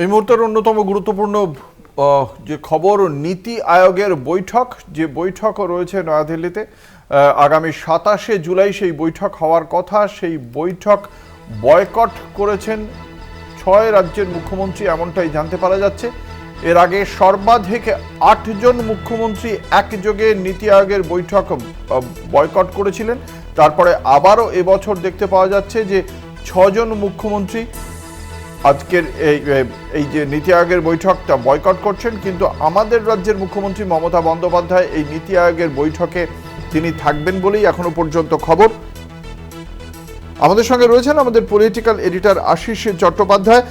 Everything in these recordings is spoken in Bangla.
এই মুহূর্তের অন্যতম গুরুত্বপূর্ণ যে খবর, নীতি আয়োগের বৈঠক, যে বৈঠক রয়েছে নয়াদিল্লিতে আগামী 27শে জুলাই সেই বৈঠক হওয়ার কথা। সেই বৈঠক বয়কট করেছেন 6 রাজ্যের মুখ্যমন্ত্রী, এমনটাই জানতে পারা যাচ্ছে। এর আগে সর্বাধিক 8 জন মুখ্যমন্ত্রী একযোগে নীতি আয়োগের বৈঠক বয়কট করেছিলেন। তারপরে আবারও এবছর দেখতে পাওয়া যাচ্ছে যে 6 জন মুখ্যমন্ত্রী আজকের এই যে নীতি আয়োগের বৈঠকটা বয়কট করছেন। কিন্তু আমাদের রাজ্যের মুখ্যমন্ত্রী মমতা বন্দ্যোপাধ্যায় এই নীতি আয়োগের বৈঠকে তিনি থাকবেন বলেই এখনো পর্যন্ত খবর। আমাদের সঙ্গে রয়েছেন আমাদের পলিটিক্যাল এডিটর আশিস চট্টোপাধ্যায়।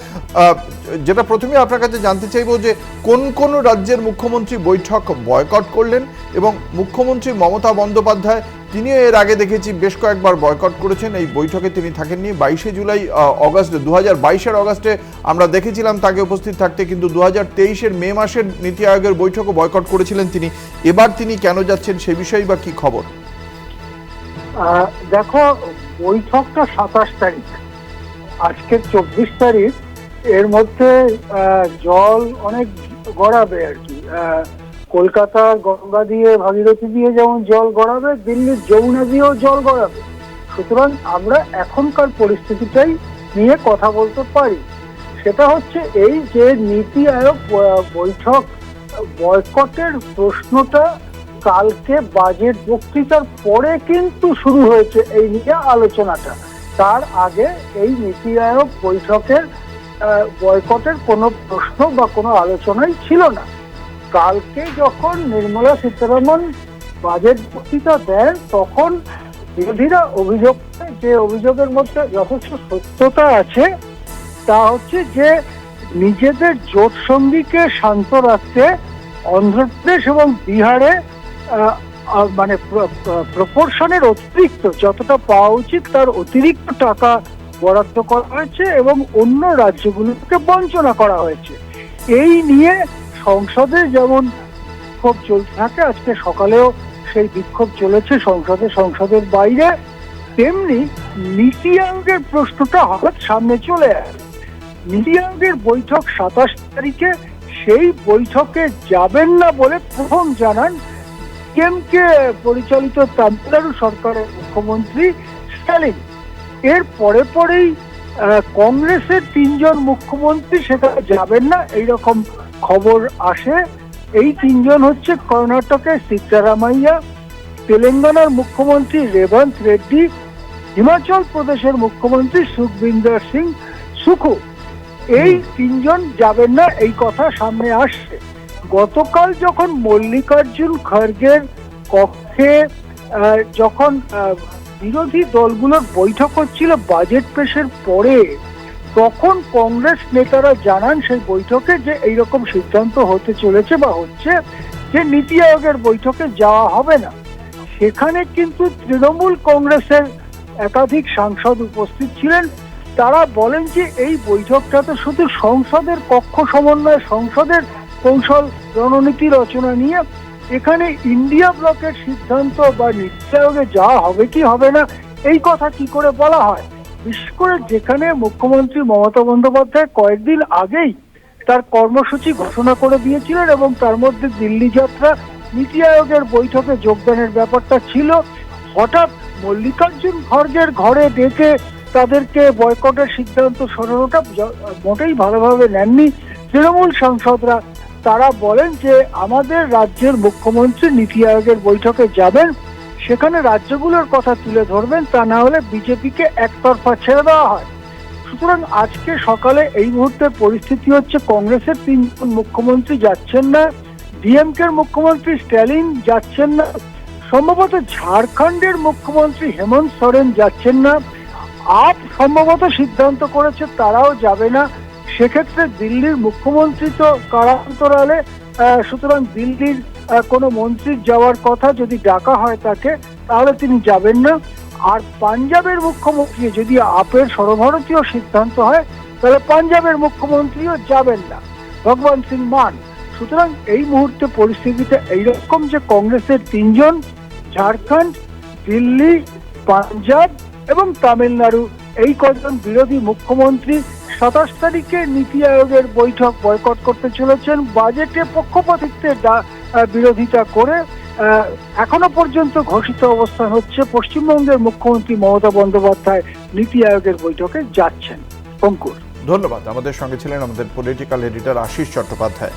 যেটা প্রথমে আপনার কাছে জানতে চাইবো যে কোন কোন রাজ্যের মুখ্যমন্ত্রী বৈঠক বয়কট করলেন, এবং মুখ্যমন্ত্রী মমতা বন্দ্যোপাধ্যায় তিনিও এর আগে দেখেছি বেশ কয়েকবার বয়কট করেছেন, এই বৈঠকে তিনি থাকেননি। 22শে জুলাই অগাস্টে 2022-এর অগাস্টে আমরা দেখেছিলাম তাকে উপস্থিত থাকতে, কিন্তু 2023-এর মে মাসের নীতি আয়োগের বৈঠকও বয়কট করেছিলেন তিনি। এবার তিনি কেন যাচ্ছেন, সে বিষয়ে বা কি খবর? দেখো, বৈঠকটা 27 তারিখ, আজকের 24 তারিখ। এর মধ্যে জল অনেক গড়াবে আর কি। কলকাতার গঙ্গা দিয়ে, ভাগীরথী দিয়ে যেমন জল গড়াবে, দিল্লির যমুনা দিয়েও জল গড়াবে। সুতরাং আমরা এখনকার পরিস্থিতিটাই নিয়ে কথা বলতে পারি। সেটা হচ্ছে এই যে নীতি আয়োগ বৈঠক বয়কটের প্রশ্নটা কালকে বাজেট বক্তৃতার পরে কিন্তু শুরু হয়েছে এই নিয়ে আলোচনাটা। তার আগে এই নীতি আয়োগ বৈঠকের বয়কটের কোনো প্রশ্ন বা কোনো আলোচনাই ছিল না। কালকে যখন নির্মলা সীতারমণ বাজেট বক্তৃতা দেন, তখন বিরোধীরা অভিযোগ, যে অভিযোগের মধ্যে যথেষ্ট সত্যতা আছে, তা হচ্ছে যে নিজেদের জোট সঙ্গীকে শান্ত রাখতে অন্ধ্রপ্রদেশ এবং বিহারে মানে প্রপোর্শনের অতিরিক্ত যতটা পাওয়া উচিত তার অতিরিক্ত টাকা বরাদ্দ করা হয়েছে এবং অন্য রাজ্যগুলোকে বঞ্চনা করা হয়েছে। এই নিয়ে সংসদে যেমন বিক্ষোভ চলতে থাকে, আজকে সকালেও সেই বিক্ষোভ চলেছে সংসদের বাইরে, তেমনি নীতি আয়োগের প্রশ্নটা হঠাৎ সামনে চলে আসে। নীতি আয়োগের বৈঠক 27 তারিখে, সেই বৈঠকে যাবেন না বলে প্রথম জানান ডিএমকে পরিচালিত তামিলনাড়ু সরকারের মুখ্যমন্ত্রী স্ট্যালিন। এর পরেই কংগ্রেসের 3 জন মুখ্যমন্ত্রী সেখানে যাবেন না, এইরকম খবর আসে। এই 3 জন হচ্ছে কর্ণাটকের সিদ্দারামাইয়া, তেলেঙ্গানার মুখ্যমন্ত্রী রেবন্ত রেড্ডি, হিমাচল প্রদেশের মুখ্যমন্ত্রী সুখবিন্দর সিং সুখু। এই 3 জন যাবেন না, এই কথা সামনে আসছে। গতকাল যখন মল্লিকার্জুন খড়গের কক্ষে যখন বিরোধী দলগুলোর বৈঠক হচ্ছিল বাজেট পেশের পরে, তখন কংগ্রেস নেতারা জানান সেই বৈঠকে যে এইরকম সিদ্ধান্ত হতে চলেছে বা হচ্ছে যে নীতি আয়োগের বৈঠকে যাওয়া হবে না। সেখানে কিন্তু তৃণমূল কংগ্রেসের একাধিক সাংসদ উপস্থিত ছিলেন। তারা বলেন যে এই বৈঠকটা তো শুধু সংসদের কক্ষ সমন্বয়, সংসদের কৌশল রণনীতি রচনা নিয়ে, এখানে ইন্ডিয়া ব্লকের সিদ্ধান্ত বা নীতি আয়োগে যাওয়া হবে কি হবে না এই কথা কি করে বলা হয়। বিশেষ করে যেখানে মুখ্যমন্ত্রী মমতা বন্দ্যোপাধ্যায় কয়েকদিন আগেই তার কর্মসূচি ঘোষণা করে দিয়েছিলেন এবং তার মধ্যে দিল্লি যাত্রা, নীতি আয়োগের বৈঠকে যোগদানের ব্যাপারটা ছিল। হঠাৎ মল্লিকার্জুন খড়গের ঘরে ডেকে তাদেরকে বয়কটের সিদ্ধান্ত সরানোটা মোটেই ভালোভাবে নেননি তৃণমূল সাংসদরা। তারা বলেন যে আমাদের রাজ্যের মুখ্যমন্ত্রী নীতি আয়োগের বৈঠকে যাবেন, সেখানে রাজ্যগুলোর কথা তুলে ধরবেন, তা না হলে বিজেপিকে একতরফা ছেড়ে দেওয়া হয়। সুতরাং আজকে সকালে এই মুহূর্তের পরিস্থিতি হচ্ছে কংগ্রেসের 3 জন মুখ্যমন্ত্রী যাচ্ছেন না, ডিএমকের মুখ্যমন্ত্রী স্ট্যালিন যাচ্ছেন না, সম্ভবত ঝাড়খণ্ডের মুখ্যমন্ত্রী হেমন্ত সোরেন যাচ্ছেন না, আপ সম্ভবত সিদ্ধান্ত করেছে তারাও যাবে না। সেক্ষেত্রে দিল্লির মুখ্যমন্ত্রী তো কারান্তরালে, সুতরাং দিল্লির কোনো মন্ত্রীর যাওয়ার কথা যদি ডাকা হয় তাকে, তাহলে তিনি যাবেন না। আর পাঞ্জাবের মুখ্যমন্ত্রী, যদি আপের সর্বভারতীয় সিদ্ধান্ত হয়, তাহলে পাঞ্জাবের মুখ্যমন্ত্রীও যাবেন না, ভগবন্ত সিং মান। সুতরাং এই মুহূর্তে পরিস্থিতিটা এইরকম যে কংগ্রেসের 3 জন, ঝাড়খণ্ড, দিল্লি, পাঞ্জাব এবং তামিলনাড়ু, এই কজন বিরোধী মুখ্যমন্ত্রী 27 তারিখে নীতি আয়োগের বৈঠক বয়কট করতে চলেছেন। বাজেটে পক্ষপাতিত্বের বিরোধিতা করে এখনো পর্যন্ত ঘোষিত অবস্থান হচ্ছে পশ্চিমবঙ্গের মুখ্যমন্ত্রী মমতা বন্দ্যোপাধ্যায় নীতি আয়োগের বৈঠকে যাচ্ছেন। অঙ্কুর, ধন্যবাদ। আমাদের সঙ্গে ছিলেন আমাদের পলিটিক্যাল এডিটর আশিস চট্টোপাধ্যায়।